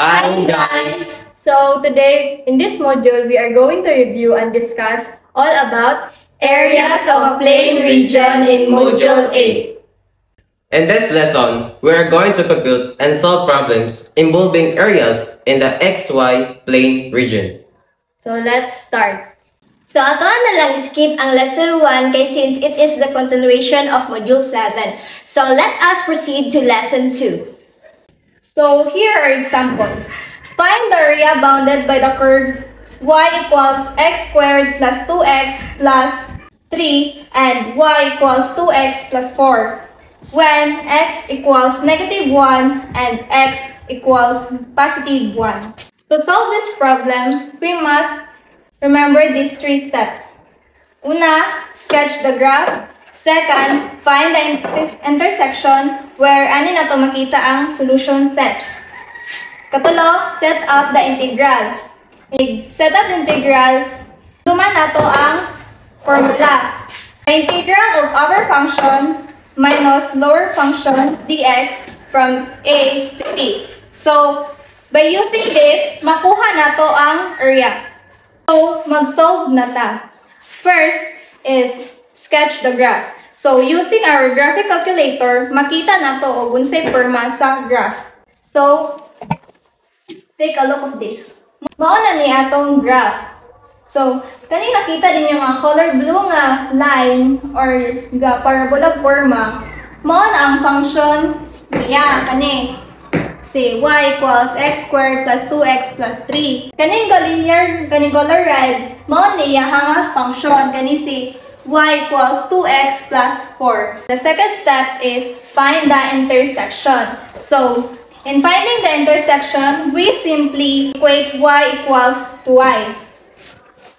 Hi guys! So today in this module we are going to review and discuss all about Areas of plane region in Module 8. In this lesson, we are going to compute and solve problems involving areas in the XY plane region. So let's start. So ato na lang skip ang lesson 1 kay since it is the continuation of Module 7. So let us proceed to lesson 2. So here are examples. Find the area bounded by the curves y equals x squared plus 2x plus 3 and y equals 2x plus 4 when x equals -1 and x equals +1. To solve this problem, we must remember these 3 steps. Una, sketch the graph. Second, find the intersection where ani na to makita ang solution set. Katulo, set up the integral. Set up the integral, tuman na to ang formula. The integral of upper function minus lower function dx from a to b. So, by using this, makuha na to ang area. So, mag-solve na ta. First is sketch the graph. So, using our graphic calculator, makita na to og unsay porma sa graph. So, take a look of this. Mao na ni atong graph. So, kani nakita ninyo nga color blue nga line or parabola forma, mao na ang function niya kani. Si y equals x squared plus 2x plus 3. Kaning linear, kaning color red, mao niya nga function kani si y equals 2x plus 4. The second step is find the intersection. So, in finding the intersection, we simply equate y equals to y.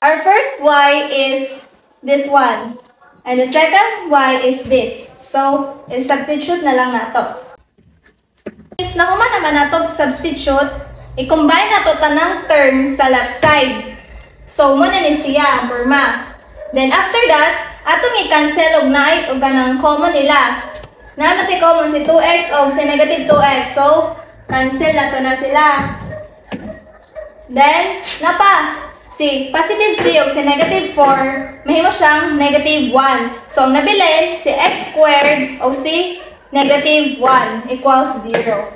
Our first y is this one, and the second y is this. So, substitute na lang nato. Is nahuman naman nato substitute, i-combine nato tanang terms sa left side. So, muna ni siya ang porma. Then after that, atong i-cancel og naay og ganang common nila. Namatay common si 2x o si negative 2x. So, cancel na to na sila. Then, napa, si positive 3 o si negative 4, mahimo siyang negative 1. So, ang nabilin, si x squared o si negative 1 equals 0.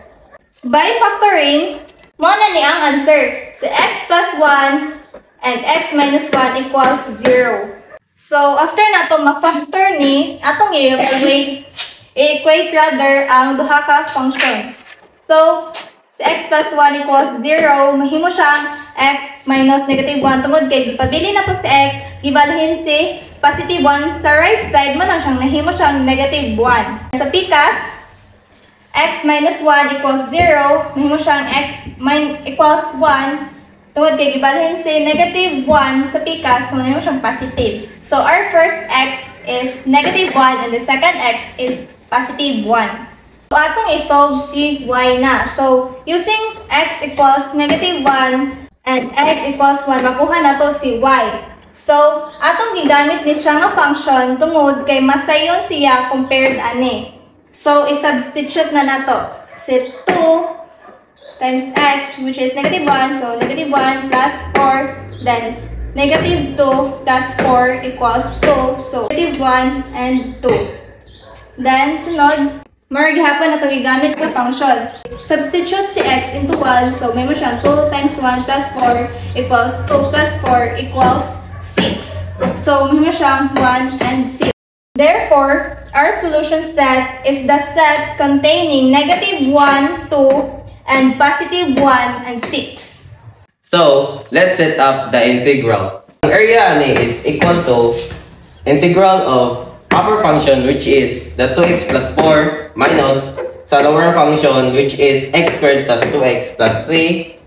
By factoring, mo na ni ang answer. Si x plus 1 and x minus 1 equals 0. So, after na to ma-factor ni, atong i-equate rather ang duha ka function. So, si x plus 1 equals 0, mahimo siyang x minus negative 1. Tungod kay pabili na to si x, ibalhin si positive 1 sa right side, man siyang nahimo siyang negative 1. Sa pikas, x minus 1 equals 0, mahimo siyang x equals 1. Tungod kay ibalhin si negative 1 sa pikas, so mahimo siyang positive. So, our first x is negative 1 and the second x is positive 1. So, atong isolve si y na. So, using x equals negative 1 and x equals 1, makuha na to si y. So, atong gigamit ni siya nga function tungod kay masayon siya compared ani. So, i-substitute na nato. Si 2 times x, which is negative 1, so negative 1 plus 4, then negative 2 plus 4 equals 2, so negative 1 and 2. Then, sunod, gihapon na ito gigamit sa function. Substitute si x into 1, so may mo siyang 2 times 1 plus 4 equals 2 plus 4 equals 6. So, may mo siyang 1 and 6. Therefore, our solution set is the set containing negative 1, 2, and positive 1 and 6. So, let's set up the integral. Ang area ni is equal to integral of upper function, which is the 2x plus 4 minus sa lower function, which is x squared plus 2x plus 3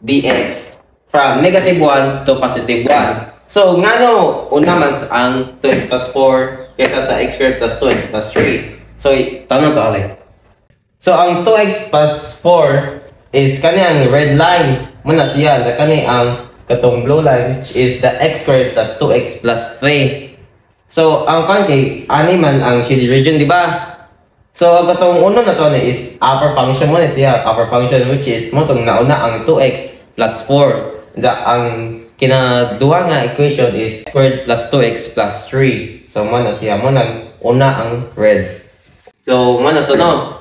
dx from negative 1 to positive 1. So, ngano una man ang 2x plus 4 kaysa sa x squared plus 2x plus 3. So, tanong to alay. So, ang 2x plus 4 is kani ang red line. Muna siya, kani ang katong blue line, which is the x squared plus 2x plus 3. So, ang kanki, ani man ang shaded region, di ba? So, ang katong uno na to is upper function mo na siya. Upper function which is mo itong nauna ang 2x plus 4. Ang kinaduha nga equation is squared plus 2x plus 3. So, mo na siya. Mo nang una ang red. So, mo na to no.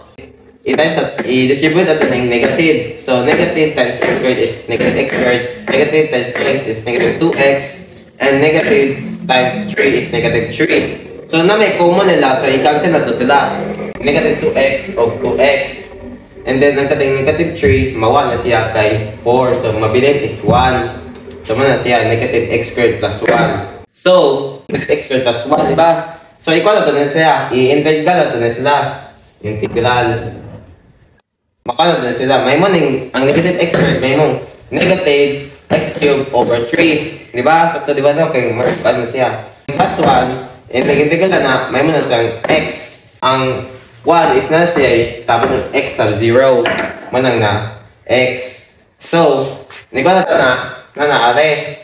I-distribute natin ng negative. So, negative times x squared is negative x squared. Negative times 2x is negative 2x. And negative times 3 is negative 3. So, na may common nila. So, i-cancel na to sila. Negative 2x of 2x. And then, ang kating negative 3, mawa na siya kay 4. So, mabilin is 1. So, na siya negative x squared plus 1. So, negative x squared plus 1, diba? So, equal na to na siya. I-integral na to na sila. Integral. Makano na sila. May mo ang negative x squared, may mo negative x cubed over 3. Diba? Sakto, diba na? Okay, ano na siya. Plus 1, integral na, may mo na siyang x. Ang 1 is na siya, tapos ng x sub 0. Manang na x. So, ikaw na naare.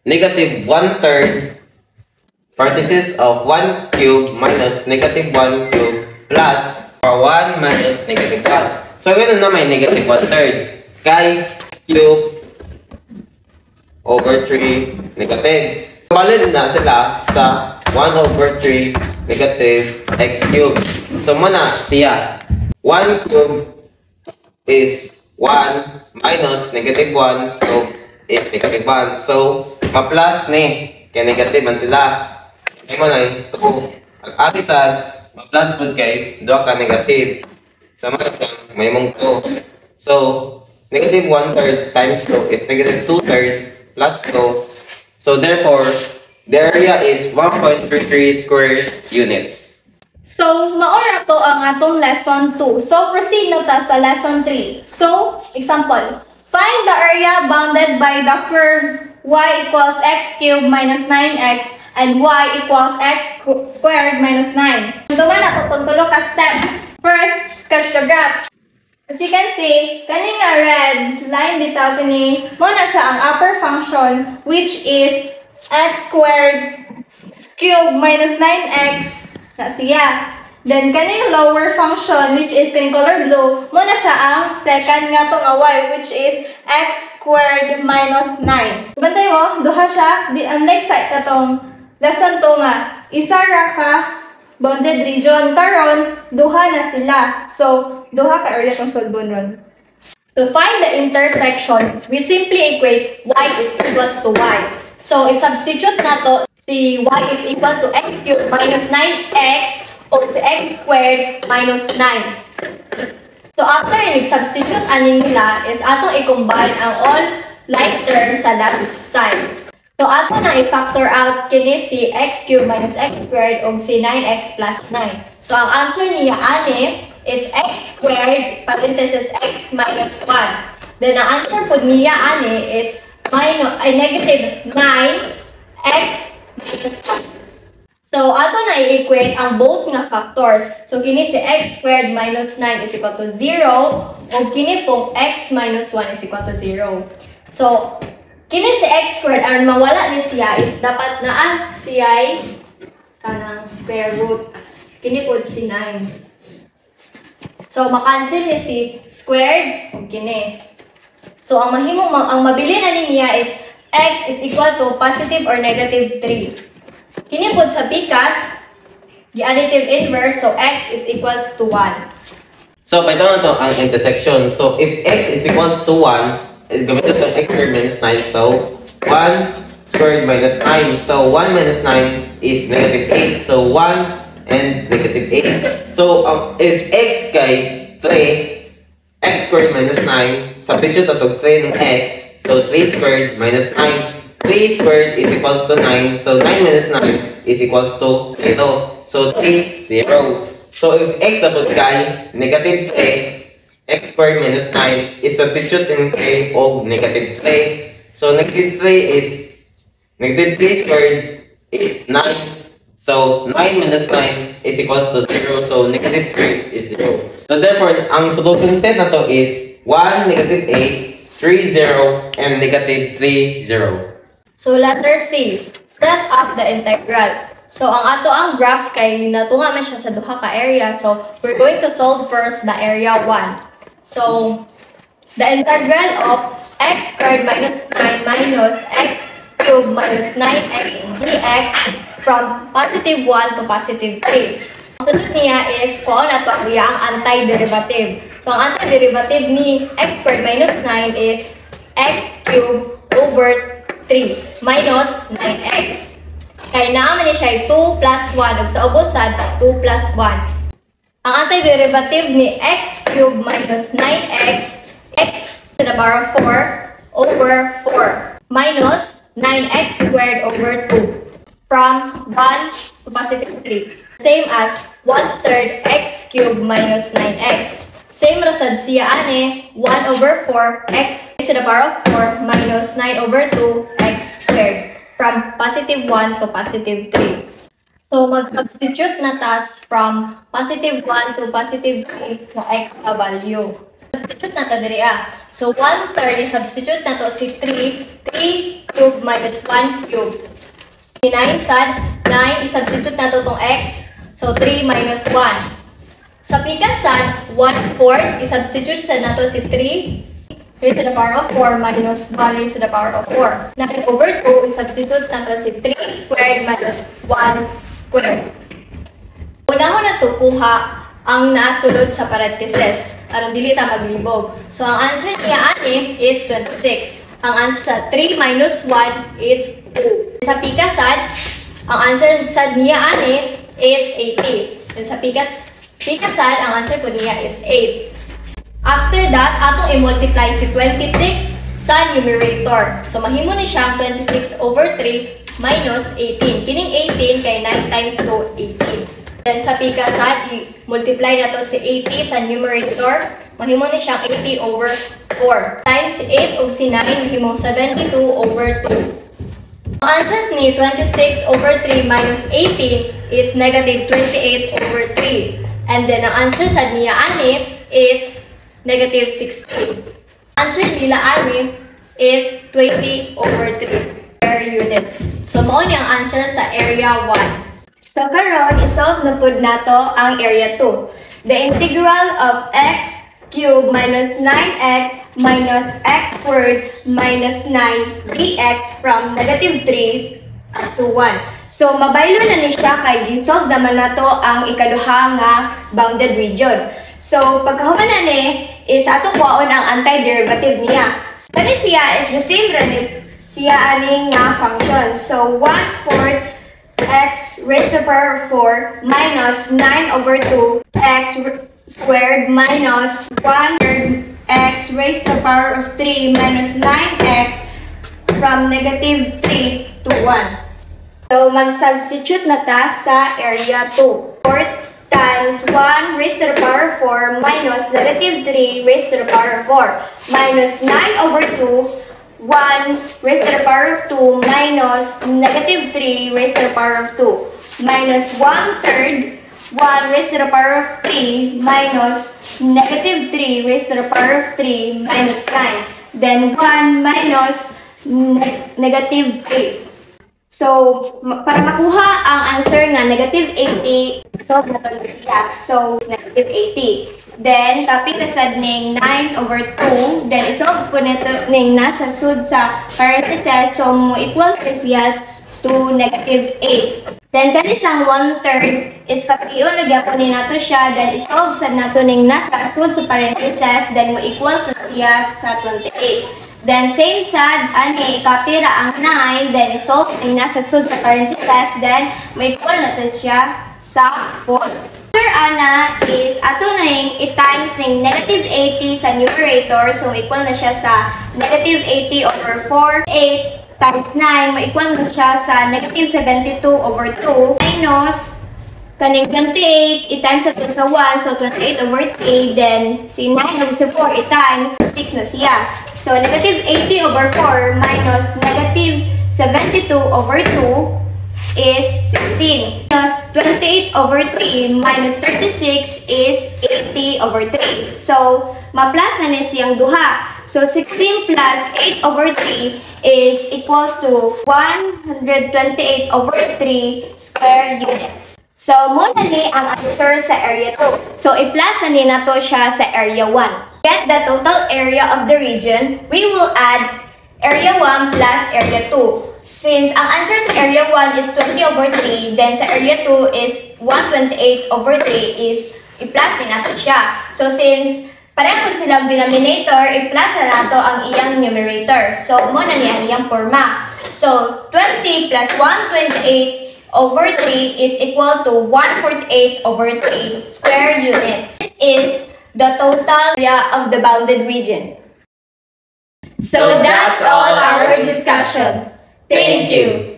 Negative 1/3 parenthesis of 1 cube minus negative 1 cube plus 1 minus negative 1. So, ganoon na may negative 1/3. Kay x cube over 3 negative. Valid na sila sa 1 over 3 negative x cube. So, muna siya. 1 cube is 1 minus negative 1 cube is negative 1. So, ma-plus ni. Kaya negative man sila. Kaya mo na yung 2. Ang atisad, ma-plus po kay 2 ka negative. So, may mong 2. So, negative 1/3 times 2 is negative 2/3 plus 2. So, therefore, the area is 1.33 square units. So, maora to ang atong lesson 2. So, proceed na ta sa lesson 3. So, example. Find the area bounded by the curves y equals x cubed minus 9x and y equals x squared minus 9. Gawa na to tulo ka steps. First, sketch the graph. As you can see, kani nga red line bitaw kini mo na siya ang upper function which is x squared cubed minus 9x na siya. Then, kaning lower function, which is kaning color blue, mo na siya ang second nga tong y, which is x squared minus 9. Bantay mo, duha siya. Ang next side katong lesson 2 nga, isa ra ka bounded region. Karon, duha na sila. So, duha ka area tong solbon ron. To find the intersection, we simply equate y is equals to y. So, i-substitute na to si y is equal to x cubed minus 9x o si x squared minus 9. So, after i-substitute anin nila is ato i-combine ang all like terms sa left side. So, ato na i-factor out kini si x cubed minus x squared o si 9x plus 9. So, ang answer niya ani is x squared parenthesis x minus 1. Then, ang answer po niya ani is negative 9x minus 1. So, ato na i-equate ang both nga factors. So, kini si x squared minus 9 is equal to 0 o kini pong x minus 1 is equal to 0. So, kini si x squared, ang mawala ni siya is dapat na siya kanang square root. Kini po si 9. So, makancel ni si squared o kini. So, ang mabili na niya is x is equal to positive or negative 3. Kini po sa pikas, additive inverse, so x is equals to 1. So, pwede na ito ang intersection. So, if x is equals to 1, gamitin ito x squared minus 9. So, 1 squared minus 9. So, 1 minus 9 is negative 8. So, 1 and negative 8. So, if x kay 3, x squared minus 9, substitute na ito 3 ng x. So, 3 squared minus 9. 3 squared is equals to 9. So, 9 minus 9 is equals to 0. So, 3, 0. So, if x na po kay negative 3, x squared minus 9 is substitute in k of negative 3. So, negative 3 squared is 9. So, 9 minus 9 is equals to 0. So, negative 3 is 0. So, therefore, ang solution set na to is 1, negative 8, 3, 0, and negative 3, 0. So, letter C, set up the integral. So, ang ato ang graph kay natunga man siya sa duha ka area. So, we're going to solve first the area 1. So, the integral of x squared minus 9 minus x cubed minus 9x dx from positive 1 to positive 3. Sunod niya is kung na to ang antiderivative. So, ang antiderivative ni x squared minus 9 is x cubed over 3 minus 9x. Kaya naman siya 2 plus 1. Ug sa ubusan, 2 plus 1. Ang antiderivative ni x cubed minus 9x, x to the power of 4 over 4 minus 9x squared over 2 from 1 to positive 3. Same as 1/3 x cubed minus 9x. Same rasad siya ane 1 over 4 x to the power of 4 minus 9 over 2 x squared from positive 1 to positive 3. So, mag-substitute na tas from positive 1 to positive 3 na x na value. Substitute na ta diri ah. So, 1/3 substitute na to si 3 cubed minus 1 cubed. Si 9 sad, 9 isubstitute na to tong x. So, 3 minus 1. Sa pikasan, 1/4 isubstitute sad na to si 3 raised to the power of 4 minus 1 raised to the power of 4. 9 over 2 isubstitute na to si 3 squared minus 1 squared. Unahon na to kuha ang nasulod sa parentheses aron dili ta maglibog. So ang answer niya ani is 26. Ang answer sa 3 minus 1 is 2. Sa pikasan, ang answer sa niya ani is 80. And sa pikasan, ang answer ko niya is 8. After that, atong i-multiply si 26 sa numerator. So, mahimo ni siya 26 over 3 minus 18. Kining 18 kay 9 times 2, 18. Then, sa pikasan, i-multiply na to si 80 sa numerator. Mahimo ni siyang 80 over 4. Times si 8 o si 9, mahimong 72 over 2. Ang answers ni 26 over 3 minus 18 is negative 28 over 3. And then, ang answer sa niya ani is negative 16. Answer nila ani is 20 over 3 per units. So, mao ni ang answer sa area 1. So, karon isolve na pud nato ang area 2. The integral of x cubed minus 9x minus x squared minus 9 dx from negative 3 up to 1. So, mabaylo na ni siya kay gisolve naman nato ang ikaduha nga bounded region. So, pagkahuman na ni, is atong kuhaon ang antiderivative niya. So, kani siya is the same rin siya aning nga function. So, 1/4 x raised to the power of 4 minus 9 over 2 x squared minus 1/3 x raised to the power of 3 minus 9x from negative 3 to 1. So, mag-substitute na ta sa area 2. 4 times 1 raised to the power of 4 minus negative 3 raised to the power of 4 minus 9 over 2, 1 raised to the power of 2 minus negative 3 raised to the power of 2 minus 1/3 1 raised to the power of 3 minus negative 3 raised to the power of 3 minus 9. Then 1 minus negative 3. So, para makuha ang answer nga negative 80, solve na to siya. So, negative 80. Then, copy kasad ning 9 over 2. Then, isolve po nito ning nasa sud sa parentheses. So, mo equals siya to negative 8. Then, kanisang 1/3 is kapiyon na gyapon ni nato siya. Then, isolve sad nato ning nasa sud sa parentheses. Then, mo equals na siya sa 28. Then, same sad, ani, copy ra ang 9, then isolve ang nasa sud sa parentheses, then may equal natin siya sa 4. After ana is, ato na yung i-times ng negative 80 sa numerator, so equal na siya sa negative 80 over 4, 8 times 9, may equal na siya sa negative 72 over 2, minus kaning 28, i-times natin sa 1, so 28 over 3, then si 9 over sa 4, i-times, 6 na siya. So, negative 80 over 4 minus negative 72 over 2 is 16. Minus 28 over 3 minus 36 is 80 over 3. So, ma-plus na ni siyang duha. So, 16 plus 8 over 3 is equal to 128 over 3 square units. So, muna ni ang answer sa area 2. So, i-plus na ni nato siya sa area 1. Get the total area of the region, we will add area 1 plus area 2. Since ang answer sa area 1 is 20 over 3, then sa area 2 is 128 over 3 is i-plus din nato siya. So since pareho silang denominator, i-plus na nato ang iyang numerator. So muna ni ang iyang forma. So 20 plus 128 over 3 is equal to 148 over 3 square units. This is the total area of the bounded region. So that's all our discussion. Thank you.